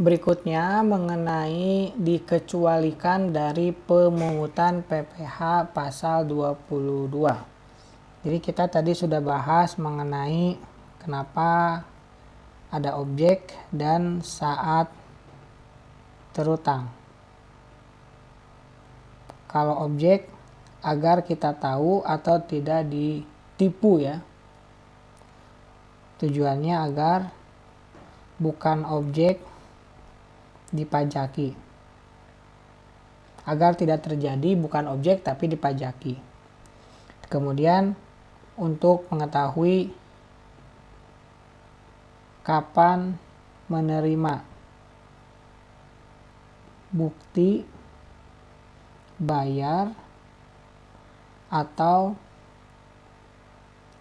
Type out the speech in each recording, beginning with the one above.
Berikutnya mengenai dikecualikan dari pemungutan PPh pasal 22. Jadi kita tadi sudah bahas mengenai kenapa ada objek dan saat terutang. Kalau objek agar kita tahu atau tidak ditipu ya. Tujuannya agar bukan objek dipajaki. Agar tidak terjadi bukan objek tapi dipajaki. Kemudian untuk mengetahui kapan menerima bukti bayar atau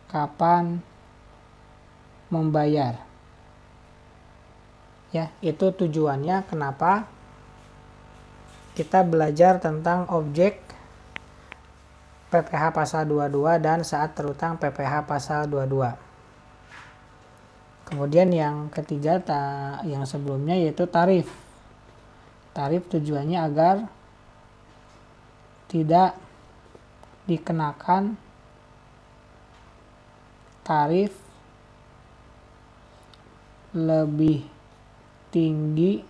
kapan membayar. Ya, itu tujuannya kenapa kita belajar tentang objek PPh pasal 22 dan saat terutang PPh pasal 22. Kemudian yang ketiga yang sebelumnya yaitu tarif. Tarif tujuannya agar tidak dikenakan tarif lebih tinggi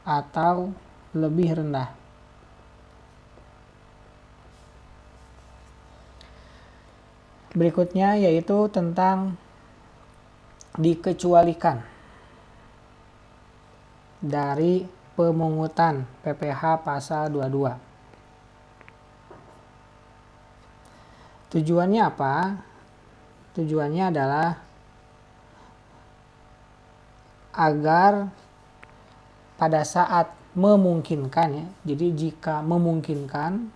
atau lebih rendah. Berikutnya yaitu tentang dikecualikan dari pemungutan PPh pasal 22. Tujuannya apa? Tujuannya adalah agar pada saat memungkinkan ya. Jadi jika memungkinkan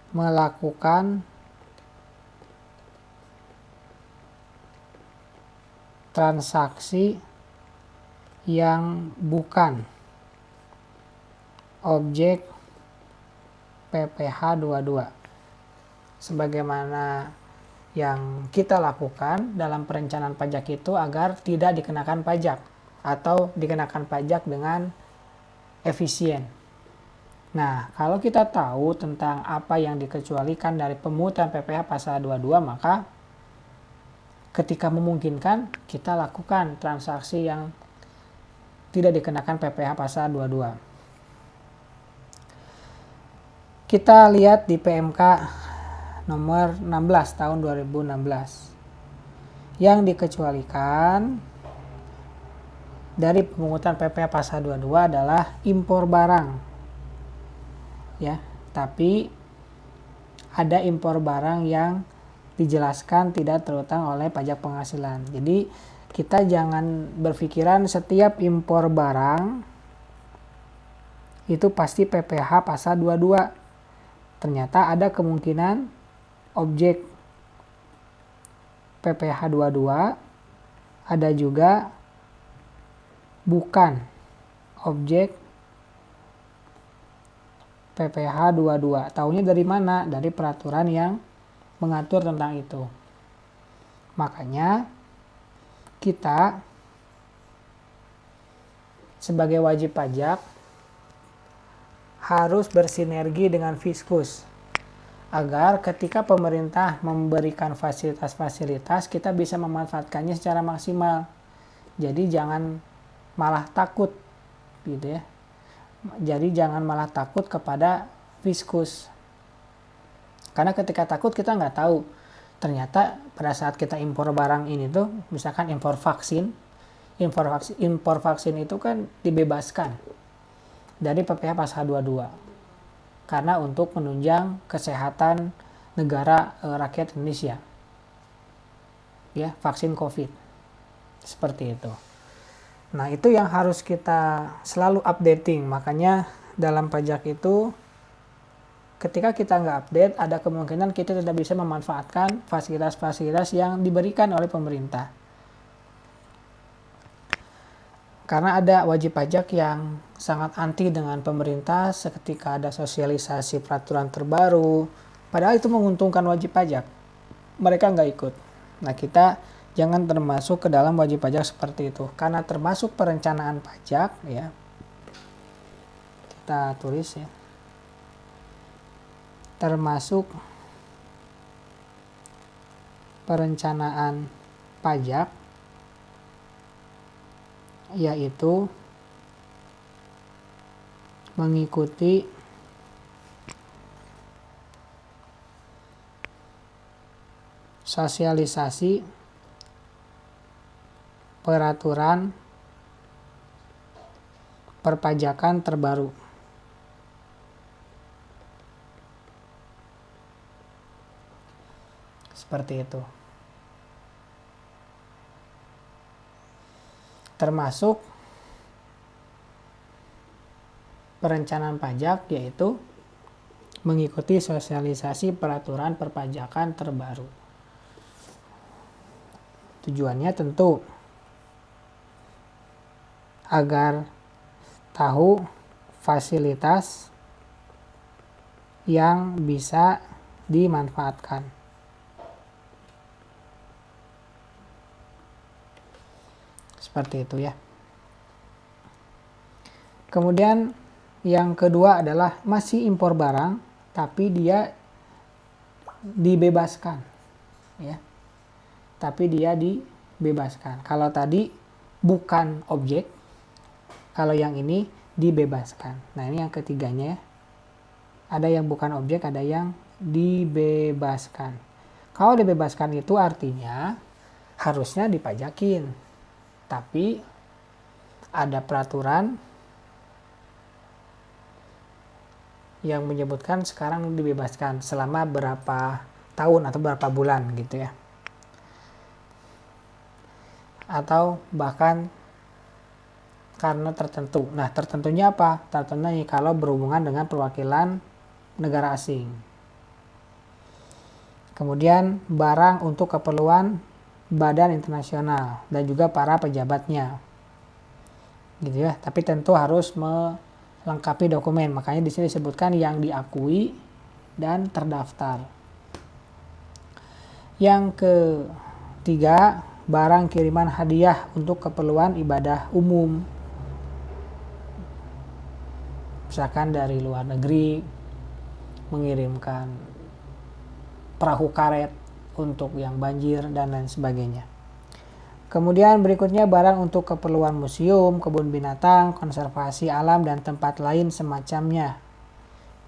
melakukan transaksi yang bukan objek PPh 22 sebagaimana yang kita lakukan dalam perencanaan pajak itu agar tidak dikenakan pajak atau dikenakan pajak dengan efisien. Nah, kalau kita tahu tentang apa yang dikecualikan dari pemungutan PPh pasal 22, maka ketika memungkinkan kita lakukan transaksi yang tidak dikenakan PPh pasal 22. Kita lihat di PMK nomor 16 tahun 2016. Yang dikecualikan dari pemungutan PPh pasal 22 adalah impor barang. Ya, tapi ada impor barang yang dijelaskan tidak terutang oleh pajak penghasilan. Jadi kita jangan berpikiran setiap impor barang itu pasti PPh pasal 22. Ternyata ada kemungkinan objek PPh 22, ada juga bukan objek PPh 22. Taunya dari mana? Dari peraturan yang mengatur tentang itu. Makanya kita sebagai wajib pajak harus bersinergi dengan Fiskus agar ketika pemerintah memberikan fasilitas-fasilitas kita bisa memanfaatkannya secara maksimal. Jadi jangan malah takut gitu ya. Jadi jangan malah takut kepada Fiskus. Karena ketika takut kita nggak tahu. Ternyata pada saat kita impor barang ini tuh misalkan impor vaksin itu kan dibebaskan dari PPh pasal 22 karena untuk menunjang kesehatan negara rakyat Indonesia ya, vaksin COVID seperti itu. Nah, itu yang harus kita selalu updating. Makanya dalam pajak itu ketika kita nggak update, ada kemungkinan kita tidak bisa memanfaatkan fasilitas-fasilitas yang diberikan oleh pemerintah. Karena ada wajib pajak yang sangat anti dengan pemerintah seketika ada sosialisasi peraturan terbaru. Padahal itu menguntungkan wajib pajak. mereka nggak ikut. Nah, kita jangan termasuk ke dalam wajib pajak seperti itu. Karena termasuk perencanaan pajak, ya. Kita tulis ya. Termasuk perencanaan pajak, yaitu mengikuti sosialisasi peraturan perpajakan terbaru. Seperti itu. Termasuk perencanaan pajak, yaitu mengikuti sosialisasi peraturan perpajakan terbaru. Tujuannya tentu agar tahu fasilitas yang bisa dimanfaatkan. Seperti itu ya. Kemudian yang kedua adalah masih impor barang, tapi dia dibebaskan, ya. Tapi dia dibebaskan. Kalau tadi bukan objek, kalau yang ini dibebaskan. Nah, ini yang ketiganya ya. Ada yang bukan objek, ada yang dibebaskan. Kalau dibebaskan itu artinya harusnya dipajakin. Tapi ada peraturan yang menyebutkan sekarang dibebaskan selama berapa tahun atau berapa bulan gitu ya. Atau bahkan karena tertentu. Nah, tertentunya apa? Tertentunya kalau berhubungan dengan perwakilan negara asing. Kemudian barang untuk keperluan badan internasional dan juga para pejabatnya. Gitu ya. Tapi tentu harus melengkapi dokumen. Makanya di sini disebutkan yang diakui dan terdaftar. Yang ketiga, barang kiriman hadiah untuk keperluan ibadah umum. Misalkan dari luar negeri mengirimkan perahu karet untuk yang banjir dan lain sebagainya. Kemudian berikutnya barang untuk keperluan museum, kebun binatang, konservasi alam dan tempat lain semacamnya.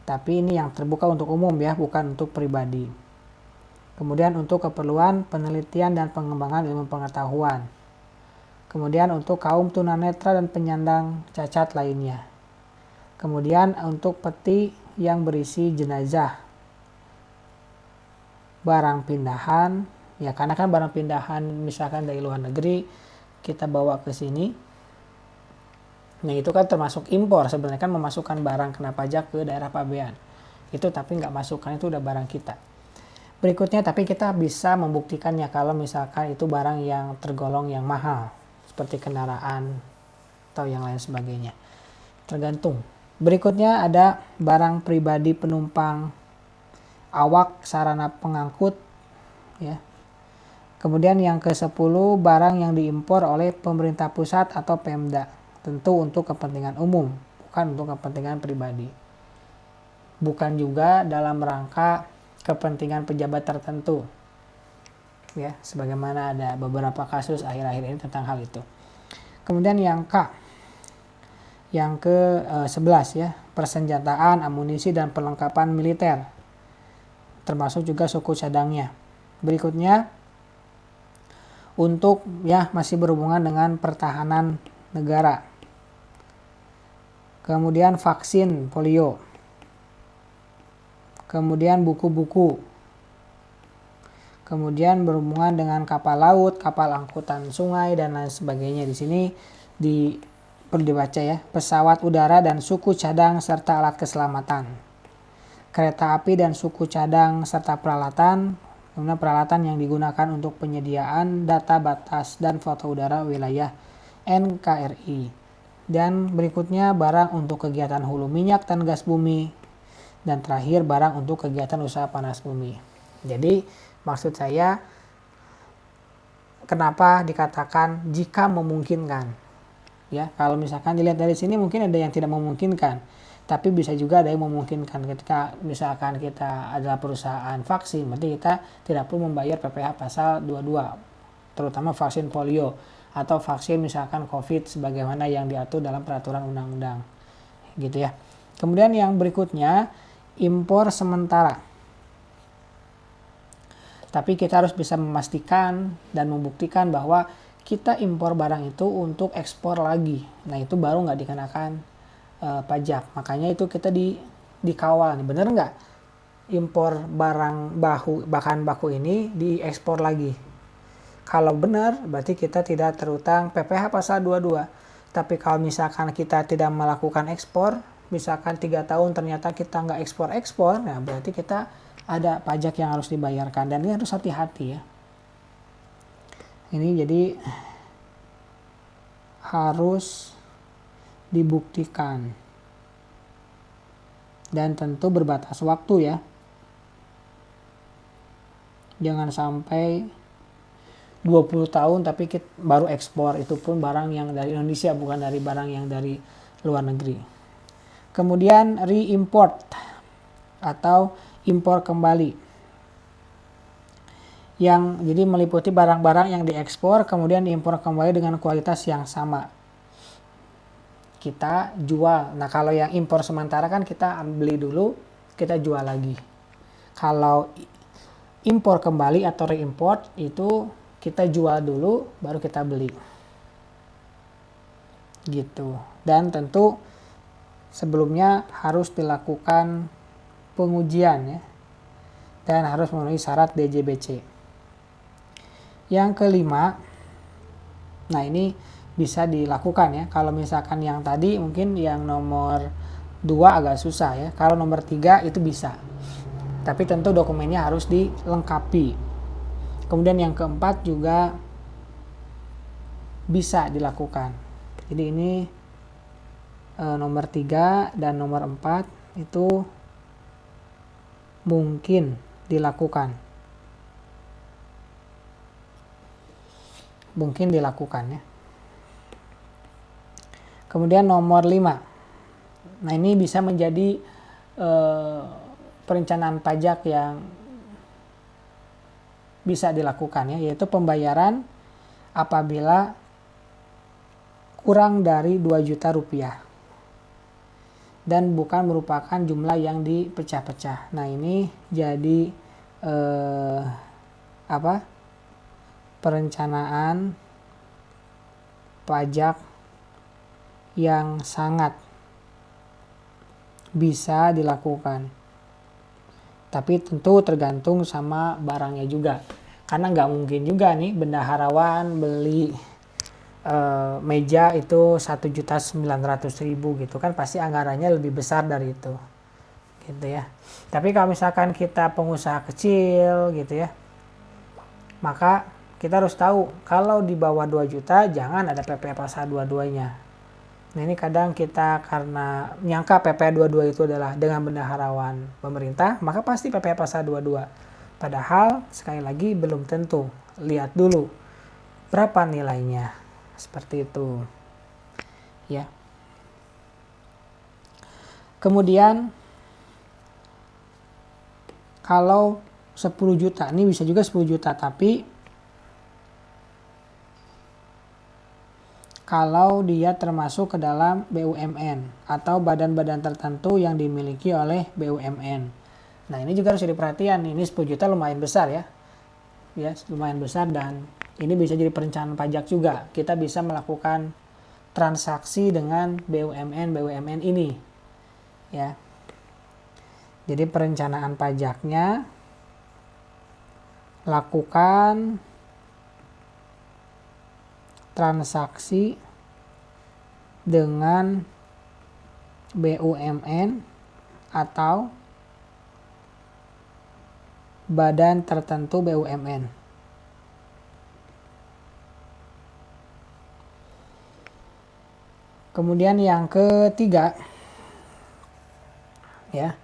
Tapi ini yang terbuka untuk umum ya, bukan untuk pribadi. Kemudian untuk keperluan penelitian dan pengembangan ilmu pengetahuan. Kemudian untuk kaum tunanetra dan penyandang cacat lainnya. Kemudian untuk peti yang berisi jenazah. Barang pindahan, ya karena kan barang pindahan misalkan dari luar negeri kita bawa ke sini. Nah, itu kan termasuk impor, sebenarnya kan memasukkan barang kena pajak ke daerah pabean. Itu tapi nggak masukkan, itu udah barang kita. Berikutnya tapi kita bisa membuktikannya kalau misalkan itu barang yang tergolong yang mahal, seperti kendaraan atau yang lain sebagainya. Tergantung. Berikutnya ada barang pribadi penumpang, awak, sarana pengangkut, ya. Kemudian yang ke-10, barang yang diimpor oleh pemerintah pusat atau Pemda, tentu untuk kepentingan umum, bukan untuk kepentingan pribadi. Bukan juga dalam rangka kepentingan pejabat tertentu. Ya, sebagaimana ada beberapa kasus akhir-akhir ini tentang hal itu. Kemudian yang K, yang ke-11 ya, persenjataan, amunisi dan perlengkapan militer. Termasuk juga suku cadangnya. Berikutnya untuk ya masih berhubungan dengan pertahanan negara. Kemudian vaksin polio. Kemudian buku-buku. Kemudian berhubungan dengan kapal laut, kapal angkutan sungai dan lain sebagainya. Di sini perlu dibaca ya, pesawat udara dan suku cadang serta alat keselamatan. Kereta api dan suku cadang serta peralatan, kemudian peralatan yang digunakan untuk penyediaan data batas dan foto udara wilayah NKRI. Dan berikutnya barang untuk kegiatan hulu minyak dan gas bumi. Dan terakhir barang untuk kegiatan usaha panas bumi. Jadi maksud saya kenapa dikatakan jika memungkinkan. Ya, kalau misalkan dilihat dari sini mungkin ada yang tidak memungkinkan, tapi bisa juga ada yang memungkinkan. Ketika misalkan kita adalah perusahaan vaksin, berarti kita tidak perlu membayar PPh pasal 22, terutama vaksin polio atau vaksin misalkan COVID sebagaimana yang diatur dalam peraturan undang-undang. Gitu ya. Kemudian yang berikutnya, impor sementara. Tapi kita harus bisa memastikan dan membuktikan bahwa kita impor barang itu untuk ekspor lagi. Nah itu baru nggak dikenakan pajak. Makanya itu kita dikawal nih, bener nggak impor barang bahan baku ini diekspor lagi. Kalau benar berarti kita tidak terutang PPh pasal 22. Tapi kalau misalkan kita tidak melakukan ekspor, misalkan 3 tahun ternyata kita nggak ekspor, nah berarti kita ada pajak yang harus dibayarkan, dan ini harus hati-hati ya. Ini jadi harus dibuktikan dan tentu berbatas waktu ya. Jangan sampai 20 tahun tapi kita baru ekspor, itu pun barang yang dari Indonesia, bukan dari barang yang dari luar negeri. Kemudian re-import atau impor kembali, yang jadi meliputi barang-barang yang diekspor kemudian diimpor kembali dengan kualitas yang sama, kita jual. Nah kalau yang impor sementara kan kita beli dulu, kita jual lagi. Kalau impor kembali atau reimport itu kita jual dulu baru kita beli gitu. Dan tentu sebelumnya harus dilakukan pengujian ya, dan harus memenuhi syarat DJBC. Yang kelima, nah ini bisa dilakukan ya. Kalau misalkan yang tadi mungkin yang nomor 2 agak susah ya. Kalau nomor 3 itu bisa. Tapi tentu dokumennya harus dilengkapi. Kemudian yang keempat juga bisa dilakukan. Jadi ini nomor 3 dan nomor 4 itu mungkin dilakukan. Mungkin dilakukan ya. Kemudian nomor 5. Nah ini bisa menjadi perencanaan pajak yang bisa dilakukan ya, yaitu pembayaran apabila kurang dari 2 juta rupiah dan bukan merupakan jumlah yang dipecah-pecah. Nah ini jadi perencanaan pajak yang sangat bisa dilakukan. Tapi tentu tergantung sama barangnya juga. Karena nggak mungkin juga nih bendaharawan beli meja itu 1.900.000 gitu kan, pasti anggarannya lebih besar dari itu. Gitu ya. Tapi kalau misalkan kita pengusaha kecil gitu ya, maka kita harus tahu kalau di bawah 2 juta jangan ada PPh pasal 22-nya. Nah ini kadang kita karena nyangka PPh 22 itu adalah dengan bendaharawan pemerintah, maka pasti PPh pasal 22. Padahal sekali lagi belum tentu. Lihat dulu berapa nilainya. Seperti itu. Ya. Kemudian kalau 10 juta, ini bisa juga 10 juta, tapi kalau dia termasuk ke dalam BUMN atau badan-badan tertentu yang dimiliki oleh BUMN. Nah ini juga harus jadi perhatian, ini 10 juta lumayan besar ya. Ya lumayan besar, dan ini bisa jadi perencanaan pajak juga. Kita bisa melakukan transaksi dengan BUMN ini. Ya. Jadi perencanaan pajaknya lakukan transaksi dengan BUMN atau badan tertentu BUMN. Kemudian yang ketiga ya,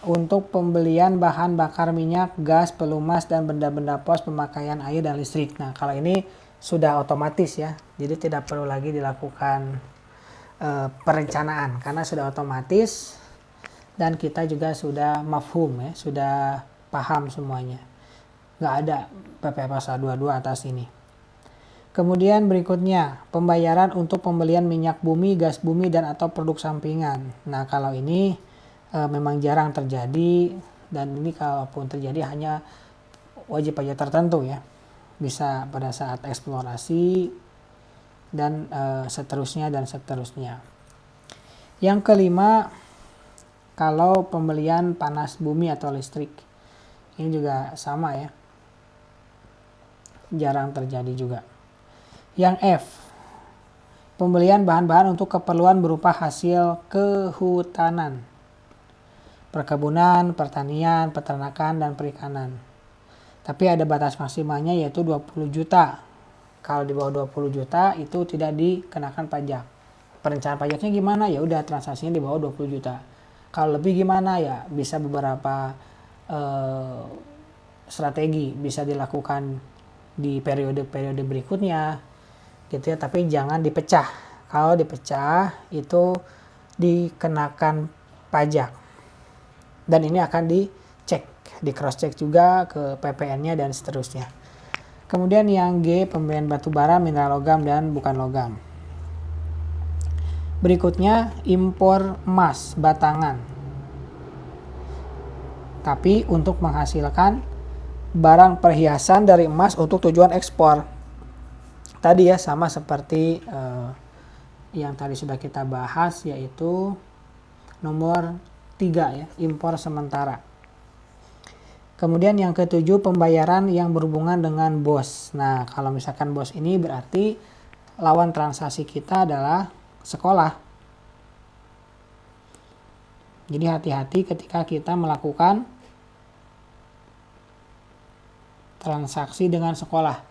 untuk pembelian bahan bakar minyak, gas, pelumas, dan benda-benda pos pemakaian air dan listrik. Nah, kalau ini sudah otomatis ya, jadi tidak perlu lagi dilakukan perencanaan karena sudah otomatis dan kita juga sudah mafhum ya, sudah paham semuanya. Nggak ada PPh pasal 22 atas ini. Kemudian berikutnya, pembayaran untuk pembelian minyak bumi, gas bumi, dan atau produk sampingan. Nah, kalau ini memang jarang terjadi, dan ini kalaupun terjadi hanya wajib pajak tertentu ya. Bisa pada saat eksplorasi, dan seterusnya dan seterusnya. Yang kelima, kalau pembelian panas bumi atau listrik. Ini juga sama ya. Jarang terjadi juga. Yang F, pembelian bahan-bahan untuk keperluan berupa hasil kehutanan, perkebunan, pertanian, peternakan, dan perikanan. Tapi ada batas maksimalnya yaitu 20 juta. Kalau di bawah 20 juta itu tidak dikenakan pajak. Perencanaan pajaknya gimana? Ya udah, transaksinya di bawah 20 juta. Kalau lebih gimana? Ya bisa beberapa strategi bisa dilakukan di periode-periode berikutnya gitu ya, tapi jangan dipecah. Kalau dipecah itu dikenakan pajak. Dan ini akan dicek, di cross check juga ke PPN-nya dan seterusnya. Kemudian yang G, pembelian batu bara, mineral logam dan bukan logam. Berikutnya impor emas batangan. Tapi untuk menghasilkan barang perhiasan dari emas untuk tujuan ekspor. Tadi ya sama seperti yang tadi sudah kita bahas, yaitu nomor 3 ya, impor sementara. Kemudian yang ketujuh, pembayaran yang berhubungan dengan BOS. Nah, kalau misalkan BOS ini berarti lawan transaksi kita adalah sekolah. Jadi hati-hati ketika kita melakukan transaksi dengan sekolah.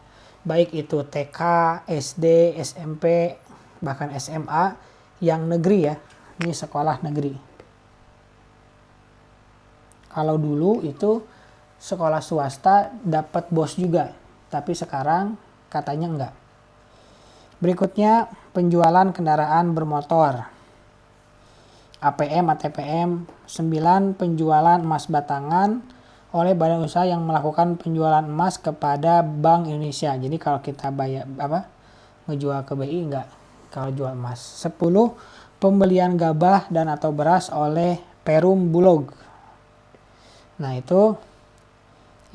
Baik itu TK, SD, SMP, bahkan SMA yang negeri ya. Ini sekolah negeri. Kalau dulu itu sekolah swasta dapat BOS juga, tapi sekarang katanya enggak. Berikutnya, penjualan kendaraan bermotor. APM, ATPM. 9, penjualan emas batangan oleh badan usaha yang melakukan penjualan emas kepada Bank Indonesia. Jadi kalau kita bayar ngejual ke BI enggak kalau jual emas. 10, pembelian gabah dan atau beras oleh Perum Bulog. Nah, itu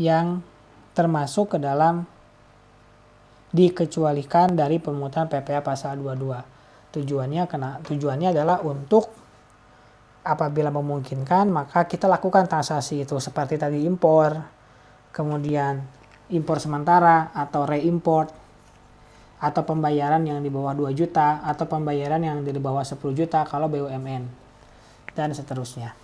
yang termasuk ke dalam dikecualikan dari pemungutan PPh pasal 22. Tujuannya adalah untuk apabila memungkinkan maka kita lakukan transaksi itu seperti tadi impor, kemudian impor sementara atau reimport, atau pembayaran yang di bawah 2 juta atau pembayaran yang di bawah 10 juta kalau BUMN dan seterusnya.